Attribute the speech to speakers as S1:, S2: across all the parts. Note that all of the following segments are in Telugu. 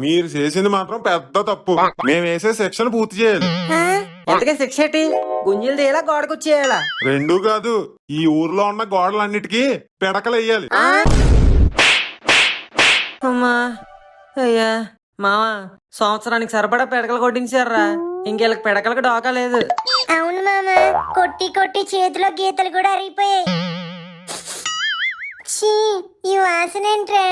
S1: మీరు చేసింది మాత్రం పెద్ద తప్పు. మేము వేసే సెక్షన్ పూర్తి చేయాలి.
S2: ఎంతకే శిక్ష ఏంటి? గుంజీలు తీయాలా గోడకొచ్చేయాలా?
S1: రెండూ కాదు, ఈ ఊర్లో ఉన్న గోడలన్నిటికీ పిడకలు వేయాలి.
S2: అమ్మా అయ్యా మావా, సంవత్సరానికి సరిపడా పిడకలు కొట్టించారా, ఇంకెళ్ళకి పిడకలకు డోకా లేదు.
S3: అవును మామ, కొట్టి కొట్టి చేతిలో గీతలు కూడా అరిగిపోయాయి. ఛీ, ఈ వాసన ఏంట్రా?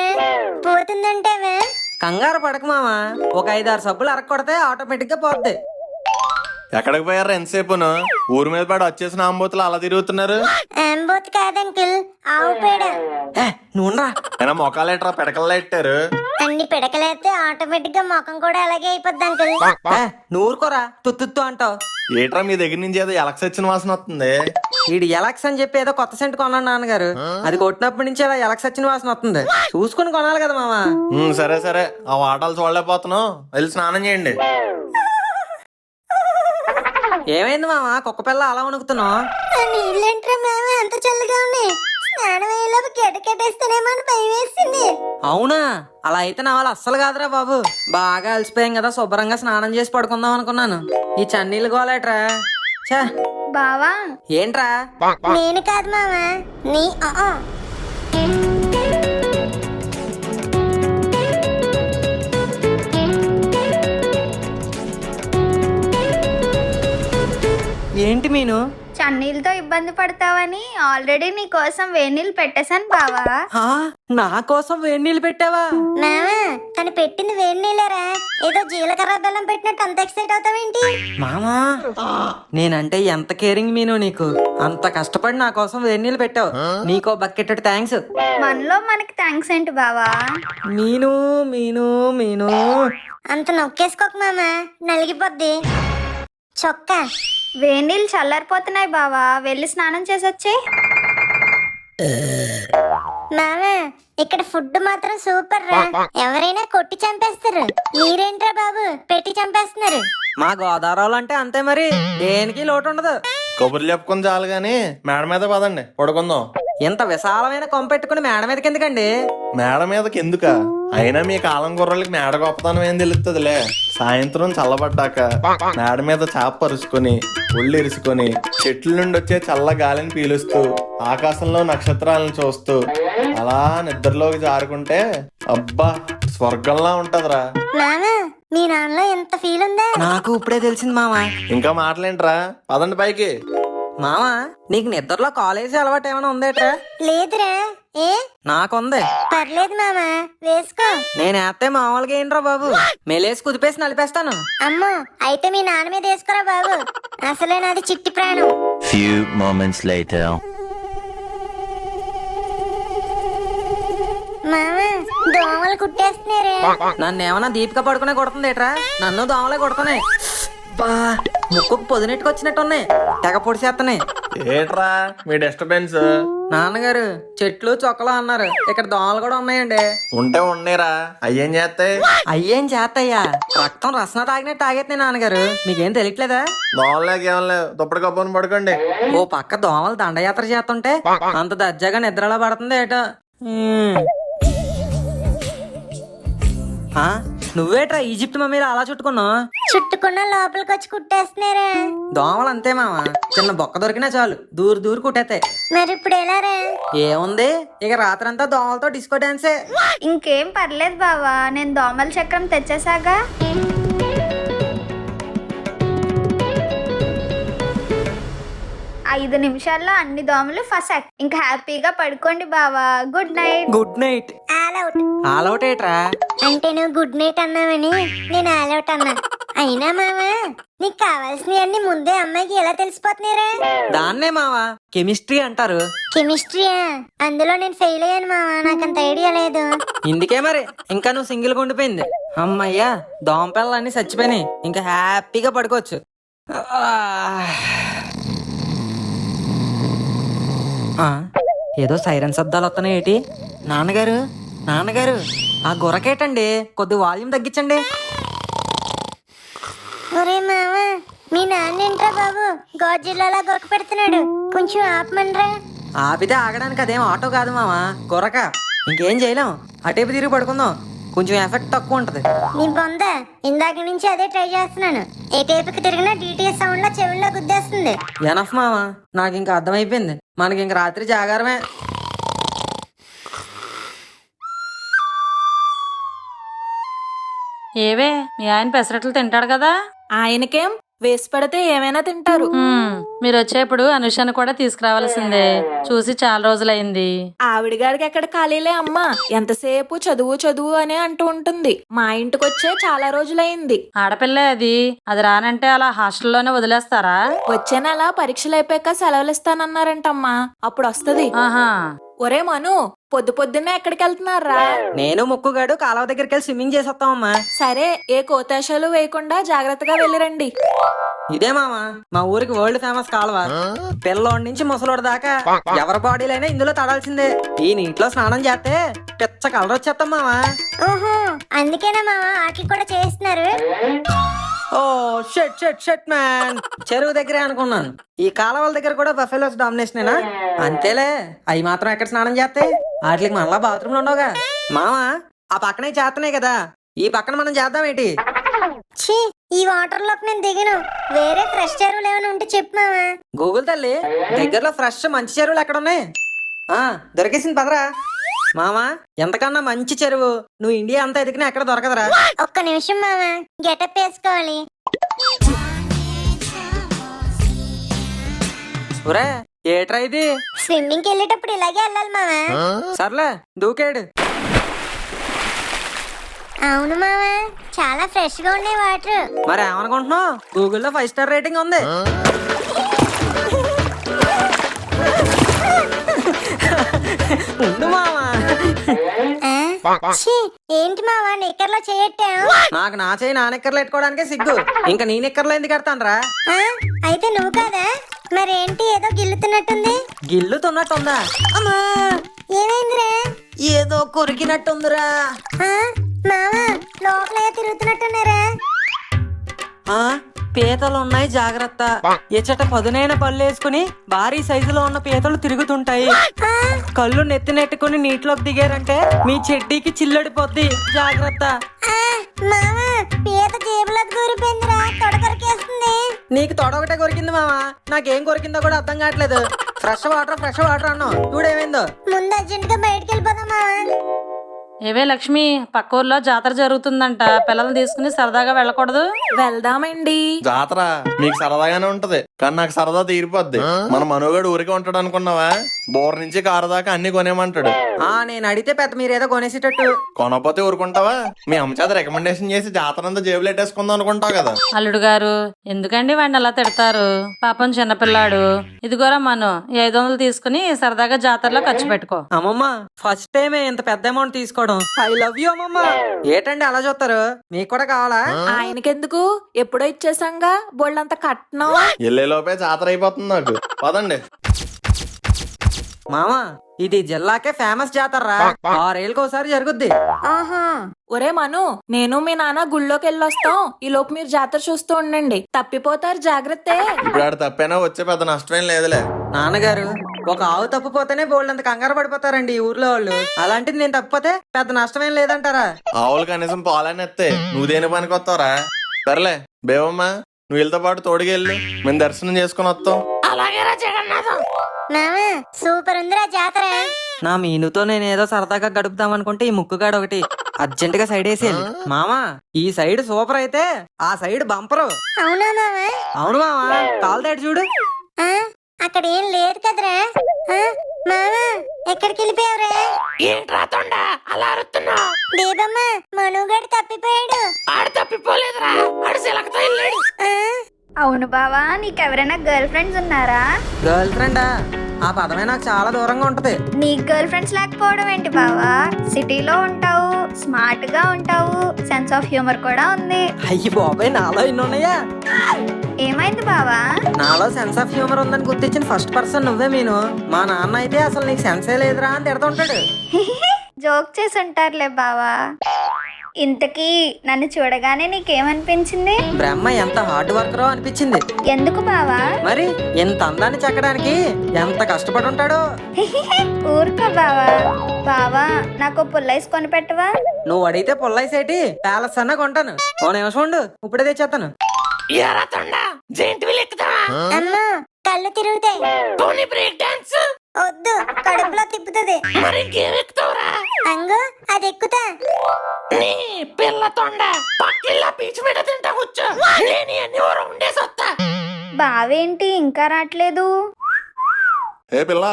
S3: పోతుందంటావా?
S2: కంగారు పడక మావా, ఒక 5-6 సబ్బులు అరక్క కొడితే ఆటోమేటిక్ గా పోద్ది.
S4: ఎక్కడికి పోయారా ఎంతసేపును? ఊరి మీద పడి వచ్చేసిన ఆంబోతులు అలా తిరుగుతున్నారు.
S3: ఆంబోత్ కాదంకిల్, ఆవు పేడ.
S2: నువ్వురా
S4: అయినా మొఖాలేట్రా పిడకల్లో పెట్టారు.
S3: అన్ని పిడకలేస్తే ఆటోమేటిక్ గా ముఖం కూడా అలాగే అయిపోద్ది అంకుల్.
S2: నువ్వు ఊరుకోరా, తుత్తు అంటావు.
S4: ఏట్రా మీ దగ్గర నుంచి ఏదో ఎలక్స్ వచ్చిన వాసన వస్తుంది.
S2: వీడు ఎలక్స్ అని చెప్పి ఏదో కొత్త సెంట్ కొన్నాడు నాన్నగారు, అది కొట్టినప్పటి నుంచి అలా ఎలక్స్ వచ్చిన వాసన వస్తుంది. చూసుకుని కొనాలి కదా మామా.
S4: సరే సరే, ఆ వాటాలు చూడలేకపోతున్నావు, వెళ్ళి స్నానం చేయండి.
S2: ఏమైంది మామా, కుక్క పిల్ల అలా వణుకుతున్నావు?
S3: నీళ్ళేంట్రా మామ అంత చల్లగా ఉన్నాయి? స్నానం అయ్యేలోపు కెట్టేస్తేనేమో అని భయం వేసింది.
S2: అవునా, అలా అయితే నా వాళ్ళు అస్సలు కాదురా బాబు. బాగా అలసిపోయాం కదా, శుభ్రంగా స్నానం చేసి పడుకుందాం అనుకున్నాను. ఈ చన్నీళ్ళు గోలేట్రా. చా
S3: బావా,
S2: ఏంట్రా?
S3: నేను కాదు మామ, నీ
S2: ఏంటి మీను?
S5: చన్నీళ్ళతో ఇబ్బంది పడతావని ఆల్రెడీ నీ కోసం వేణీళ్ళు పెట్టేశాను బావా.
S2: నా కోసం వేడి నీళ్ళు పెట్టావా?
S3: మామ, తను పెట్టింది వేడి నీళ్ళరా? ఏదో జీలకర్ర బెల్లం పెట్టినట్టు అంత ఎక్సైట్ అవుతావేంటి?
S2: మామా, నేనంటే ఎంత కేరింగ్ మీను నీకు. అంత కష్టపడి నా కోసం వేడి నీళ్ళు పెట్టావు, నీకో బకెట్ థ్యాంక్స్.
S5: మనలో మనకి థ్యాంక్స్ ఏంటి బావా?
S2: మీను మీను మీను.
S3: అంత నొక్కేసుకోక మామ, నలిగిపోద్ది చొక్కా.
S5: వేణీళ్ళు చల్లారిపోతున్నాయి బావా, వెళ్ళి స్నానం చేసొచ్చే.
S3: మామ, ఇక్కడ ఫుడ్ మాత్రం సూపర్ రా. ఎవరైనా కొట్టి చంపేస్తారు, మీరేంట్రా బాబు పెట్టి చంపేస్తున్నారు?
S2: మా గోదావరిలో అంటే అంతే మరి, దేనికి లోటు ఉండదు.
S4: కబుర్లు చెప్పుకొని చాలు గాని మేడ మీద పదండి, పడుకుందాం.
S2: ఇంత విశాలమైన కొంపెట్టుకుని మేడ మీదకి ఎందుకండి?
S4: మేడ మీదకి ఎందుక? అయినా మీ కాలం గుర్రలకి మేడ గొప్పతనం ఏం తెలుస్తుందిలే. సాయంత్రం చల్లబడ్డాక మేడ మీద చాప పరుచుకొని ఒళ్ళు ఇరుసుకొని చెట్ల నుండి వచ్చే చల్ల గాలిని పీలుస్తూ ఆకాశంలో నక్షత్రాలను చూస్తూ అలా నిద్రలోకి జారుకుంటే అబ్బా స్వర్గంలా ఉంటదిరా.
S3: మామ, మీ నాన్నలో ఎంత ఫీల్ ఉందా?
S2: నాకు ఇప్పుడే తెలిసింది మామా.
S4: ఇంకా మాటలేంట్రా, పదండి పైకి.
S2: మామా, నీకు నిద్రలో కాలేజీ అలవాటు ఏమైనా ఉందేట్రా?
S3: లేదురా. ఏ?
S2: నాకుంది.
S3: పర్లేదు మామ, వేసుకో.
S2: నేనేస్తే మామూలుగా ఏంట్రా బాబు, మెలేసి కుదిపేసి నలిపేస్తాను.
S3: అమ్మో, అయితే మీ నాన్న మీద వేసుకోరా బాబు, అసలే నాది చిట్టి ప్రాణం.
S6: Few moments later.
S3: మామ, దోమలు కుట్టేస్తున్నారే.
S2: నన్ను ఏమన్నా దీపిక పడుకునే కొడుతుందేట్రా? నన్ను దోమలే కొడుతున్నాయి. బా, ముక్కుకు పొదినెట్టుకు వచ్చినట్టున్నాయి, తెగ పొడిసేస్తున్నాయి.
S4: ఏట్రా మీ డిస్టర్బెన్స్?
S2: నాన్నగారు చెట్లు చొక్కలు అన్నారు, ఇక్కడ దోమలు కూడా ఉన్నాయండి.
S4: ఉంటే ఉండేరా, అయ్యేం చేస్తాయి?
S2: అయ్యేం చేత్తయ్యా, రక్తం రసన తాగినట్టు తాగేస్తున్నాయి నాన్నగారు, మీకేం తెలియట్లేదా?
S4: దోమలేక ఏం లేవు, దుప్పటి కప్పుని పడుకోండి.
S2: ఓ పక్క దోమలు దండయాత్ర చేస్తుంటే అంత దర్జాగా నిద్రలా పడుతుంది ఏటో. నువ్వేట్రా ఈజిప్ట్ మమ్మీలో అలా చుట్టుకున్నావు?
S3: చుట్టుకున్న లోపలికి వచ్చి కుట్టేస్తున్నారా?
S2: దోమలు అంతే మామ, చిన్న బొక్క దొరికినా చాలు దూరు దూరు కుట్టేస్తాయి.
S3: మరి ఇప్పుడు ఎలారా?
S2: ఏముంది, ఇక రాత్రంతా దోమలతో డిస్కో డాన్సే.
S5: ఇంకేం పర్లేదు బావా, నేను దోమల చక్రం తెచ్చేసాగా. 5 నిమిషాల్లో అన్ని దోమలు ఫస్ట్. ఇంకా హ్యాపీగా పడుకోండి బావా. Good night.
S2: Good night.
S3: All out.
S2: All out ఏట్రా?
S3: అంటే నువ్వు గుడ్ నైట్ అన్నావని నేను ఆల్అవుట్ అన్నా. అయినా మామ, నీకు కావాల్సినవి అన్ని ముందే అమ్మాయికి ఎలా తెలిసిపోతున్నారా?
S2: దాన్నే మావా కెమిస్ట్రీ అంటారు.
S3: కెమిస్ట్రీయా? అందులో నేను ఫెయిల్ అయ్యాను మామ, నాకంత ఐడియా లేదు.
S2: ఇందుకే మరి ఇంకా నువ్వు సింగిల్ గా ఉండిపోయింది. అమ్మయ్యా, దోమపిల్లలన్నీ చచ్చిపోయినాయి, ఇంకా హ్యాపీగా పడుకోవచ్చు. ఏదో సైరన్ శబ్దాలు వస్తున్నాయి ఏంటి? నాన్నగారు నాన్నగారు, ఆ గుర్రకేటండి, కొద్ది వాల్యూమ్ తగ్గించండి.
S3: ఒరే మామ, మీ నాన్న ఏంట్రా బాబు గాడ్జిల్లాలా గొరక పెడుతున్నాడు, కొంచెం ఆపమనరా.
S2: ఆపితే ఆగడానికి అదేం ఆటో కాదు మామ, గుర్రక. ఇంకేం చేయలేం, అటేపు తిరిగి పడుకుందాం. కొంచెం ఎఫెక్ట్ తక్కువ ఉంటది.
S3: నీ బొంద ఇందాక నుంచి అదే ట్రై చేస్తున్నాను. ఏ టైపుకి తిరిగినా డిటిఎస్ సౌండ్ లో చెవుల్లో గుద్దేస్తుంది.
S2: ఎనఫ్ మామ, నాకు ఇంకా అర్థమైపోయింది. మనకి ఇంక రాత్రి జాగారమే.
S7: ఏవే మీ ఆయన పెసరట్లు తింటాడు కదా.
S8: ఆయనకేం వేసి పెడితే ఏమైనా తింటారు.
S7: మీరు వచ్చేప్పుడు అనుషను కూడా తీసుకురావాల్సిందే. చూసి చాలా రోజులైంది.
S8: ఆవిడ గారికి ఎక్కడ ఖాళీలే అమ్మా, ఎంతసేపు చదువు చదువు అనే అంటూ ఉంటుంది. మా ఇంటికి వచ్చే చాలా రోజులైంది.
S7: ఆడపిల్లే అది రానంటే అలా హాస్టల్లోనే వదిలేస్తారా?
S8: వచ్చే నెల పరీక్షలు అయిపోయాక సెలవులు ఇస్తానన్నారంటమ్మా, అప్పుడు వస్తది.
S7: ఆహా,
S8: ఒరే మను, పొద్దు పొద్దున్నే ఎక్కడికి వెళ్తున్నారా?
S2: నేను ముక్కుగాడు కాలువ దగ్గరికి వెళ్ళి స్విమ్మింగ్ చేసి వస్తామమ్మా.
S8: సరే, ఏ కోతాశాలు వేయకుండా జాగ్రత్తగా వెళ్ళిరండి.
S2: ఇదే మామ మా ఊరికి వరల్డ్ ఫేమస్ కాలువ. పిల్లోడి నుంచి ముసలోడి దాకా ఎవరి బాడీలైనా ఇందులో తడాల్సిందే. ఈ నీటిలో స్నానం చేస్తే పిచ్చ కలర్ వచ్చేస్తాం మామ.
S3: ఓహో, అందుకేనా మావా ఆటలు కూడా చేస్తున్నారు.
S2: ఓ షట్ షట్ షట్ మ్యాన్, చెరువు దగ్గరే అనుకున్నాను. ఈ కాలువల దగ్గర కూడా బఫెలోస్ డామినేషనేనా? అంతేలే, అవి మాత్రం ఎక్కడ స్నానం చేస్తే వాటికి మనలా బాత్రూమ్లు ఉండవుగా. మామ ఆ పక్కనే చేస్తున్నాయి కదా, ఈ పక్కన మనం చేద్దాం ఏంటి?
S3: ఛీ, ఈ వాటర్ లోకి నేను దిగను. వేరే ఫ్రెష్ చెరువులు ఏమైనా ఉంటే చెప్పు మావా.
S2: గూగుల్ తల్లి, దగ్గరలో ఫ్రెష్ మంచి చెరువులు ఎక్కడ ఉన్నాయి? దొరికేసింది పదరా. మామా ఎంతకన్నా మంచి చెరువు నువ్వు ఇండియా అంతా ఎదిగినా ఎక్కడ దొరకదురా.
S3: ఒక్క నిమిషం మావా, గెటప్ వేసుకోవాలి.
S2: ఒరే ఏట్రా ఇది?
S3: స్విమ్మింగ్ కి వెళ్ళేటప్పుడు ఇలాగే వెళ్ళాలి మావా.
S2: సర్లే దూకేడు.
S3: అవును మావా, చాలా ఫ్రెష్ గా ఉన్నాయి వాటర్.
S2: మరి ఏమనుకుంటున్నావు, గూగుల్లో 5 స్టార్ రేటింగ్ ఉంది. ఉండు మామా.
S3: ఛీ, ఏంటి మావా నిక్కర్లో చేయట్టావు?
S2: నాకు నా చేయి నా నిక్కర్లు పెట్టుకోవడానికే సిగ్గు, ఇంకా నీ నిక్కర్లు ఎందుకు కడతానరా?
S3: అయితే నువ్వు కాదా? మరేంటి ఏదో గిల్లుతున్నట్టుంది?
S2: గిల్లుతున్నట్టుందా? అమ్మా
S3: ఏమైందిరా?
S2: ఏదో కొరికినట్టుందిరా.
S3: మావా లోపల తిరుగుతున్నట్టున్నారా?
S2: పీతలు ఉన్నాయి జాగ్రత్త. ఎచ్చట పదునైన పళ్ళు వేసుకుని భారీ సైజులో ఉన్న పీతలు తిరుగుతుంటాయి. కళ్ళు నెత్తినెట్టుకుని నీటిలోకి దిగారంటే మీ చెడ్డీకి చిల్లడిపోద్ది, జాగ్రత్త.
S3: మావా పీత జేబులోకి దూరిపోయిందిరా, తొడకొరికేస్తుంది.
S2: నీకు తొడ ఒకటే కొరికింది మామా, నాకేం కొరికిందో కూడా అర్థం కావట్లేదు. ఫ్రెష్ వాటర్ అన్నావు, చూడేమైందో.
S3: ముందు అర్జెంట్ గా బయటకు వెళ్ళిపోదాం మావా.
S7: ఏవే లక్ష్మి, పక్క ఊర్లో జాతర జరుగుతుందంట. పిల్లల్ని తీసుకుని సరదాగా వెళ్ళకూడదు?
S8: వెళ్దామండి.
S4: జాతర మీకు సరదాగానే ఉంటది, కానీ నాకు సరదా తీరిపోద్ది. మన మనోగాడు ఊరికే ఉంటాడు అనుకున్నావా? బోర్ నుంచి కారు దాకా అన్ని కొనేమంటాడు.
S2: నేను అడిగితే పెద్ద మీరేదో కొనేసేటట్టు.
S4: కొనపోతే ఊరుకుంటావా? మీ అమ్మ చేత రికమెండేషన్ చేసి జాతర అంతా జేబులు పెట్టేసుకుందాం అనుకుంటావు కదా.
S7: అల్లుడు గారు ఎందుకండి వాడిని అలా తిడతారు? పాపం చిన్నపిల్లాడు. ఇదిగోరా మనం 500 తీసుకుని సరదాగా జాతరలో ఖర్చు పెట్టుకో.
S2: అమ్మమ్మ ఫస్ట్ టైమే ఇంత పెద్ద అమౌంట్ తీసుకోవడం. ఐ లవ్ యూ అమ్మమ్మ. ఏటండి అలా చూస్తారు, మీకు కూడా కావాలా?
S8: ఆయనకెందుకు, ఎప్పుడో ఇచ్చేసాంగా బోళ్ళంత కట్నం.
S4: ఎల్లేలోపే జాతర అయిపోతుంది నాకు. పదండి
S2: మామా, ఇది జిల్లాకే ఫేమస్ జాతర. 6 ఏళ్ళకి ఒకసారి జరుగుద్ది.
S8: ఒరే మను, నేను మీ నాన్న గుళ్ళోకి వెళ్ళొస్తాం. ఈ లోపు మీరు జాతర చూస్తూ ఉండండి, తప్పిపోతారు, జాగ్రత్త.
S4: ఇప్పుడు ఆడు తప్పైనా వచ్చే పెద్ద నష్టమేం లేదులే.
S2: నాన్నగారు, ఒక ఆవు తప్పిపోతేనే బోల్డంత కంగారు పడిపోతారండి ఈ ఊర్లో వాళ్ళు. అలాంటిది నేను తప్పిపోతే పెద్ద నష్టమేం లేదంటారా?
S4: ఆవులు కనీసం పాలని ఎత్తే నువ్వు దేని పనికి వస్తావురా? సర్లే బేవమ్మా, నువ్వు వీళ్ళతో పాటు తోడుకెళ్ళి మేము దర్శనం చేసుకుని వస్తాం.
S3: మావా సూపర్ ఉందిరా జాతర.
S2: నా మీనుతో నేనేదో సరదాగా గడుపుదాం అనుకుంటే ఈ ముక్కుగాడు ఒకటి అర్జెంట్ గా సైడ్ వేసేయాలి. మామా ఈ సైడ్ సూపర్ అయితే ఆ సైడ్ బంపరు.
S3: అవునా మావా?
S2: అవును మామా, కాలు దాటి చూడు.
S3: అక్కడ ఏం లేదు కదరా. మావా ఎక్కడికి వెళ్ళిపోయావురా?
S8: ఏంట్రా తొండ అలా అరుతున్నా?
S3: బేబమ్మ మనుగడు తప్పిపోయాడు.
S8: ఆడు తప్పిపోలేదురా, ఆడు సిలకతో వెళ్ళాడు.
S5: అవును బావా, నీకెవరైనా గర్ల్ ఫ్రెండ్స్ ఉన్నారా?
S2: గర్ల్ ఫ్రెండా? ఆ పదమే నాకు చాలా దూరంగా ఉంటది.
S5: నీకు గర్ల్ ఫ్రెండ్స్ లేకపోవడం ఏంటి బావా? సిటీలో ఉంటావు, స్మార్ట్ గా ఉంటావు, సెన్స్ ఆఫ్ హ్యూమర్ కూడా ఉంది.
S2: అయ్యి బాబాయ్, నాలో ఇన్ని ఉన్నాయా?
S5: ఏమైంది బావా?
S2: నాలో సెన్స్ ఆఫ్ హ్యూమర్ ఉందని గుర్తించిన ఫస్ట్ పర్సన్ నువ్వే మీను. మా నాన్న అయితే అసలు నీకు సెన్సే లేదురా అని తిడుతుంటాడు.
S5: జోక్ చేసి ఉంటారులే బావా. ఇంతకీ నన్ను చూడగానే నీకేమనిపించింది?
S2: బ్రహ్మ ఎంత హార్డ్ వర్కరో అనిపించింది.
S5: ఎందుకు బావా?
S2: మరి ఇంత అందాన్ని చెక్కడానికి ఎంత కష్టపడి ఉంటాడో.
S5: ఊరుకో బావా. బావా నాకు పుల్లైస్ కొని పెట్టవా?
S2: నువ్వు అడిగితే పొల్లైసేటి ప్యాలెస్ అన్నా కొంటాను. ఓ నిమిషం ఉండు, ఇప్పుడే తెచ్చేస్తాను.
S3: అమ్మో కళ్ళు తిరుగుతాయి. వద్దు, కడుపులో తిప్పుతుంది. అంగు అది ఎక్కుతా.
S5: బావేంటి ఇంకా రావట్లేదు?
S1: ఏ పిల్ల,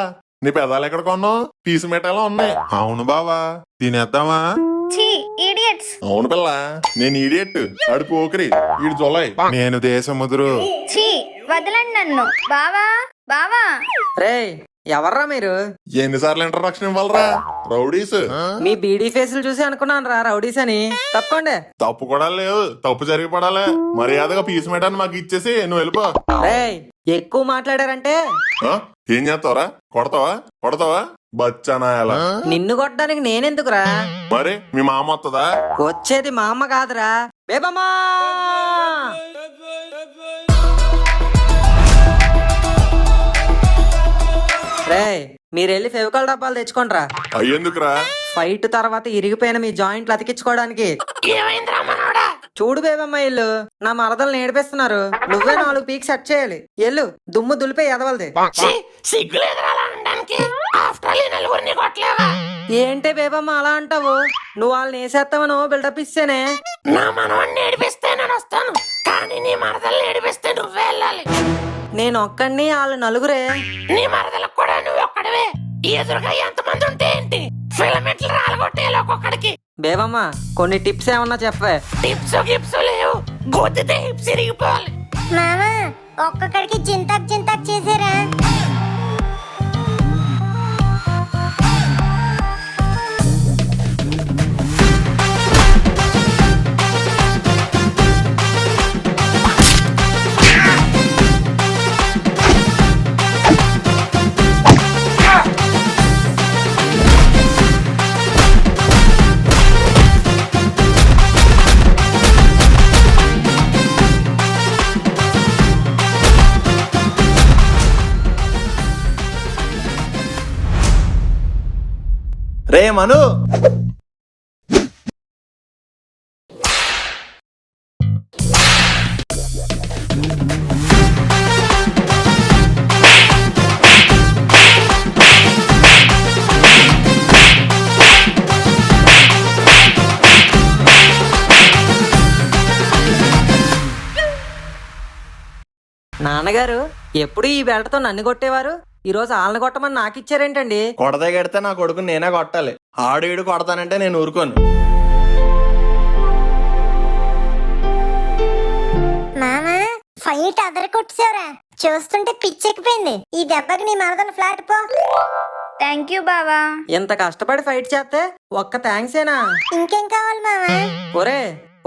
S1: నీ పెదాలు ఎక్కడ కొన్నావు? పీసు మిఠాయిలా ఉన్నాయి. అవును బావా, తినేద్దామా?
S5: ఛీ ఇడియట్స్.
S1: అవును పిల్ల, నేను ఈడియట్, ఆడు పోకిరి, ఈడు జొలై, నేను దేశముదురు.
S5: ఛీ వదలండి నన్ను. బావా బావా.
S2: రేయ్ ఎవర్రా మీరు?
S1: ఎన్నిసార్లు ఇంట్రడక్షన్ ఇవ్వాలరా? రౌడీస్.
S2: మీ బీడీ ఫేసులు చూసి అనుకున్నాను రా రౌడీస్ అని. తప్పకోండి.
S1: తప్పు కూడా లేదు, తప్పు జరిగి పడాలి. మర్యాదగా పీసు మిఠాయిని మాకు ఇచ్చేసి నువ్వు వెళ్ళిపో.
S2: రేయ్ ఎక్కువ మాట్లాడారంటే
S1: ఆ? ఏం చేస్తావరా? కొడతావా బచ్చనాయాల.
S2: నిన్ను కొట్టడానికి నేనెందుకురా?
S1: మరి మీ మామ వస్తుందా?
S2: వచ్చేది మా అమ్మ కాదురా, బేబమ్మా. రేయ్ మీరెళ్ళి ఫెవికాల్ డబ్బాలు తెచ్చుకోండిరా.
S1: అయ్యేందుకురా?
S2: ఫైట్ తర్వాత ఇరిగిపోయిన మీ జాయింట్లు అతికించుకోవడానికి. చూడు బేబమ్మ ఇల్లు నా మరదలు నేర్పిస్తున్నారు. నువ్వే 4 పీక్ సెట్ చేయాలి. ఎల్లు దుమ్ము దులిపే ఎదవలది. ఏంటే బేబమ్మ అలా అంటావు? నువ్వు వాళ్ళని వేసేస్తావను బిల్డప్ ఇస్తేనే. నేను ఒక్కడిని వాళ్ళు నలుగురే. బేబమ్మ కొన్ని టిప్స్ ఏమన్నా చెప్పే.
S3: మామా ఒక్కొక్కడికి చింతక్ చింతక్ చేసారా?
S4: రే మను,
S2: నాన్నగారు ఎప్పుడు ఈ బెల్ట్తో నన్ను కొట్టేవారు, ఈ రోజు వాళ్ళని కొట్టమని నాకు ఇచ్చారేంటండి?
S4: కొడతే కడితే నా కొడుకుని నేనే కొట్టాలి. ఆడు ఈడు కొడతానంటే నేను ఊరుకోను.
S3: మామా ఫైట్ అదర కొట్టేసావురా. చూస్తుంటే పిచ్చెక్కిపోయింది. ఈ దెబ్బకి నీ మరదలు ఫ్లాట్ పో.
S5: థ్యాంక్ యూ బావా.
S2: ఇంత కష్టపడి ఫైట్ చేస్తే ఒక్క థ్యాంక్సేనా?
S3: ఇంకేం కావాలి మామా?
S2: ఒరే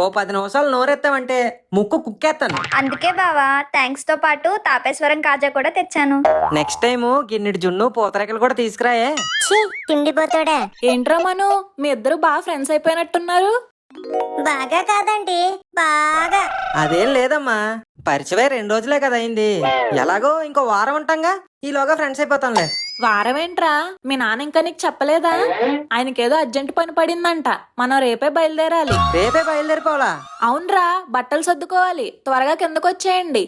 S2: ఓ 10 నిమిషాలు నోరెత్తావంటే ముక్కు కుక్కేస్తాను.
S5: అందుకే బావా థ్యాంక్స్ తో పాటు తాపేశ్వరం కాజా కూడా తెచ్చాను.
S2: నెక్స్ట్ టైం గిన్నెడి జున్ను పూతరేకలు కూడా తీసుకురాయే.
S3: ఛీ తిండిపోతాడా.
S8: ఏంట్రా మను, మీ ఇద్దరు బాగా ఫ్రెండ్స్ అయిపోయినట్టున్నారు.
S3: బాగా కాదండి, బాగా.
S2: అదేం లేదమ్మా, పరిచయం 2 రోజులే కదా అయింది. ఎలాగో ఇంకో వారం ఉంటాంగా, ఈలోగా ఫ్రెండ్స్ అయిపోతాంలే.
S8: వారం ఏంట్రా, మీ నాన్న ఇంకా నీకు చెప్పలేదా? ఆయనకేదో అర్జెంట్ పని పడిందంట, మనం రేపే బయలుదేరాలి.
S2: రేపే బయలుదేరిపోవాలా?
S8: అవునరా, బట్టలు సర్దుకోవాలి. త్వరగా కిందకు వచ్చేయండి.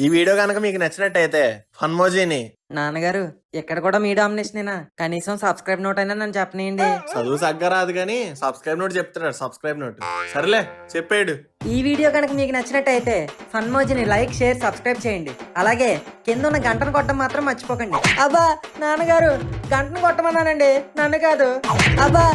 S4: ఈ వీడియో కనుక మీకు నచ్చినట్టయితే హన్మోజీని.
S2: నాన్నగారు ఇక్కడ కూడా మీ డామినేషనేనా? కనీసం సబ్స్క్రైబ్ నోట్ అయినా నన్ను చెప్పనీయండి.
S4: చదువు సగ్గా రాదు కానీ సబ్స్క్రైబ్ నోట్ చెప్తున్నాడు. సబ్స్క్రైబ్ నోట్ సరేలే చెప్పాడు.
S2: ఈ వీడియో కనుక మీకు నచ్చినట్టయితే ఫన్మోజిని లైక్, షేర్, సబ్స్క్రైబ్ చేయండి. అలాగే కింద ఉన్న గంటను కొట్టడం మాత్రం మర్చిపోకండి. అబ్బా నాన్నగారు, గంటను కొట్టమన్నానండి, నన్ను కాదు. అబ్బా